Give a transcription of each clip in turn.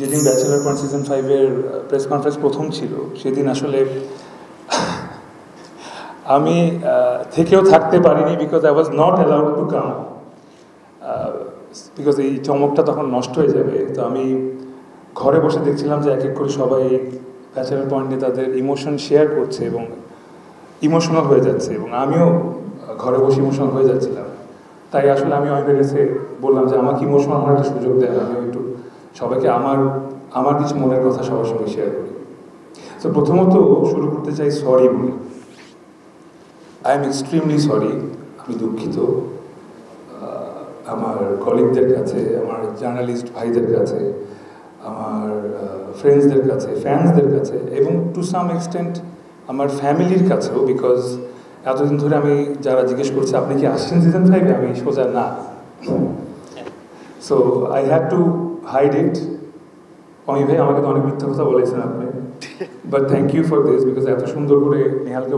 যেদিন bachelor point season 5-এর press conference প্রথম ছিল সেদিন আসলে আমি থেকেও থাকতে পারিনি, because I was not allowed to come, because এই চমকটা তখন নষ্ট হয়ে যাবে। তো আমি ঘরে বসে দেখছিলাম যে এক এক করে সবাই ব্যাচেলার পয়েন্টে তাদের ইমোশন শেয়ার করছে এবং ইমোশনাল হয়ে যাচ্ছে, এবং আমিও ঘরে বসে ইমোশনাল হয়ে যাচ্ছিলাম। তাই আসলে আমি অনেকের কাছে বললাম যে আমাকে ইমোশনাল হওয়ার একটা সুযোগ দেয়, আমি একটু সবাইকে আমার কিছু মনের কথা সবার সঙ্গে শেয়ার করি। তো প্রথমত শুরু করতে চাই সরি বলে। আই এম এক্সট্রিমলি সরি, আমি দুঃখিত আমার কলিগদের কাছে, আমার জার্নালিস্ট ভাইদের কাছে, আমার ফ্রেন্ডসদের কাছে, ফ্যান্সদের কাছে, এবং টু সাম এক্সটেন্ট আমার ফ্যামিলির কাছেও, বিকজ এতদিন ধরে আমি যারা জিজ্ঞেস করছে আপনি কি আসছেন সিজন 5-এ, আমি সোজা না। So I had to hide it. Omi ভাই আমাকে তো অনেক মিথ্যা কথা বলেছেন আপনি, but thank you for this, because এত সুন্দর করে নেহালকে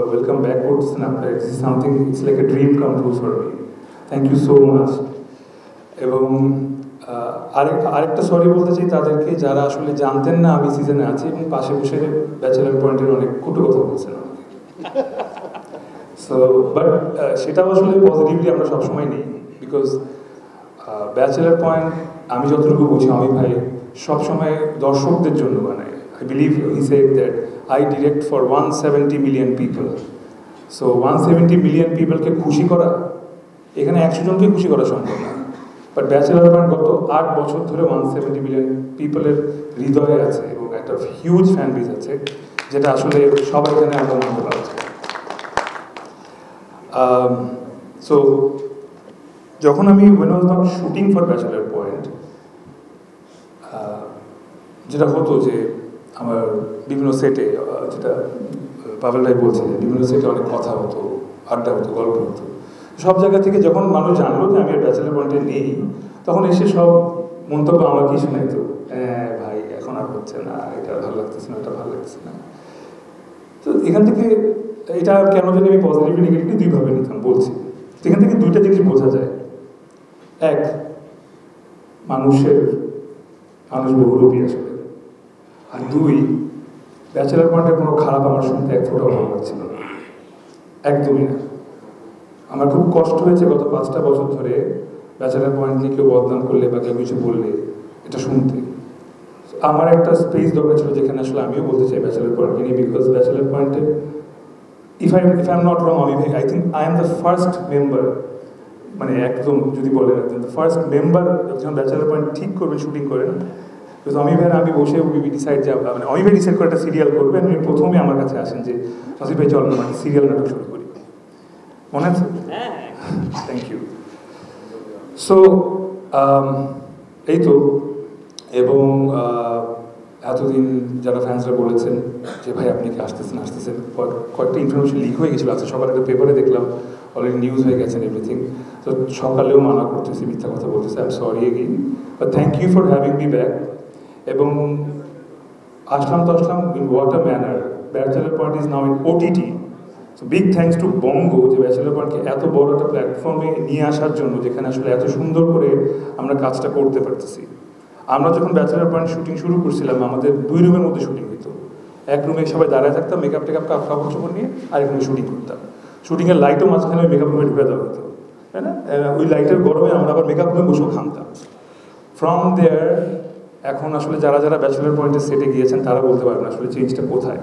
ওয়েলকাম ব্যাক করতেছেন আপনার। It's something, it's like a dream come true for me. Thank you so much. এবং আরেকটা সরি বলতে চাই তাদেরকে যারা আসলে জানতেন না আমি সিজনে আছি এবং পাশে বসে ব্যাচেলার পয়েন্টের অনেক কটু কথা বলছেন আমাকে। সো বাট সেটাও আসলে পজিটিভলি আমরা সবসময় নিই, বিকজ ব্যাচেলার পয়েন্ট আমি যতটুকু বুঝি আমি ভাই সবসময় দর্শকদের জন্য বানাই। I believe he said that I direct for 170 million people. So 170 million পিপলকে খুশি করা, এখানে 100 জনকে খুশি করা সম্ভব না, বাট ব্যাচেলার পয়েন্ট গত 8 বছর ধরে 170 মিলিয়ন পিপলের হৃদয়ে আছে এবং একটা হিউজ ফ্যান বেস আছে, যেটা আসলে সবাই এখানে আমরা মানতে পারছি। সো যখন আমি when I was not shooting for bachelor point, যেটা হতো যে আমার বিভিন্ন সেটে, যেটা পাভেল ভাই বলছে, বিভিন্ন সেটে অনেক কথা হতো, আড্ডা হতো, গল্প হতো। সব জায়গা থেকে যখন মানুষ জানলো যে আমি ব্যাচেলার পয়েন্টে নেই, তখন এসে সব মন্তব্য আমাকেই শোনাইতো। হ্যাঁ ভাই এখন আর হচ্ছে না, এটা ভালো লাগতেছে না, এটা ভালো লাগতেছে না। তো এখান থেকে এটা কেন জানি আমি পজিটিভ নেগেটিভলি দুইভাবে নিতাম বলছি। এখান থেকে দুইটা জিনিস বোঝা যায়। এক, মানুষ বহুরূপী আসলে। আর দুই, ব্যাচেলার পয়েন্টের কোনো খারাপ আমার শুনতে এক ফোঁটাও ভালো লাগছিল না, একদমই না। আমার খুব কষ্ট হয়েছে গত 5টা বছর ধরে ব্যাচেলার পয়েন্ট নিয়ে কেউ বদনাম করলে বা কেউ কিছু বললে এটা শুনতে। আমার একটা স্পেস দরকার ছিল যেখানে আসলে আমিও বলতে চাই ব্যাচেলার পয়েন্টকে নিয়ে, বিকজ ব্যাচেলার পয়েন্টে if I am not wrong, আমি ভাই I think I am the first member, মানে একদম যদি বলেন দ্য ফার্স্ট মেম্বার যখন ব্যাচেলার পয়েন্ট ঠিক করবেন, শুটিং করেন, বিকজ অমি ভাই আমি বসে ডিসাইড যে মানে অমি ভাই ডিসাইড করে একটা সিরিয়াল করবেন, উনি প্রথমে আমার কাছে আসেন যে নসিব ভাই চল না সিরিয়াল নাটক শুরু করি, মনে আছে? Thank you. সো এই তো, এবং এতদিন যারা ফ্যান্সরা বলেছেন যে ভাই আপনি কি আসতেছেন, কয়েকটা ইনফরমেশন লিক হয়ে গেছিলো, আজকে সকালে একটা পেপারে দেখলাম অলরেডি নিউজ হয়ে গেছেন এভরিথিং। তো সকালেও মানা করতেছি, মিথ্যা কথা বলতেছি, I am sorry again, but thank you for having me back. এবং Aslam in what a manner, bachelor point is now in OTT. So big thanks to Bongo যে ব্যাচেলার পয়েন্টকে এত বড় একটা প্ল্যাটফর্মে নিয়ে আসার জন্য, যেখানে আসলে এত সুন্দর করে আমরা কাজটা করতে পারতেছি। আমরা যখন ব্যাচেলার পয়েন্ট শুটিং শুরু করছিলাম, আমাদের 2 রুমের মধ্যে শুটিং হইতো। এক রুমে সবাই দাঁড়ায় থাকতাম, মেকআপ টেকআপ কাপড় চোপড় নিয়ে, আরেক রুমে শুটিং করতাম। শুটিংয়ের লাইটও মাঝখানে ওই মেকআপ রুমে ঢুকে দেওয়া হতো, তাই না? ওই লাইটের গরমে আমরা আবার মেকআপ রুমে বসেও ঘামতাম। ফ্রম দেয়ার এখন আসলে যারা ব্যাচেলার পয়েন্টের সেটে গিয়েছেন তারা বলতে পারবেন আসলে চেঞ্জটা কোথায়।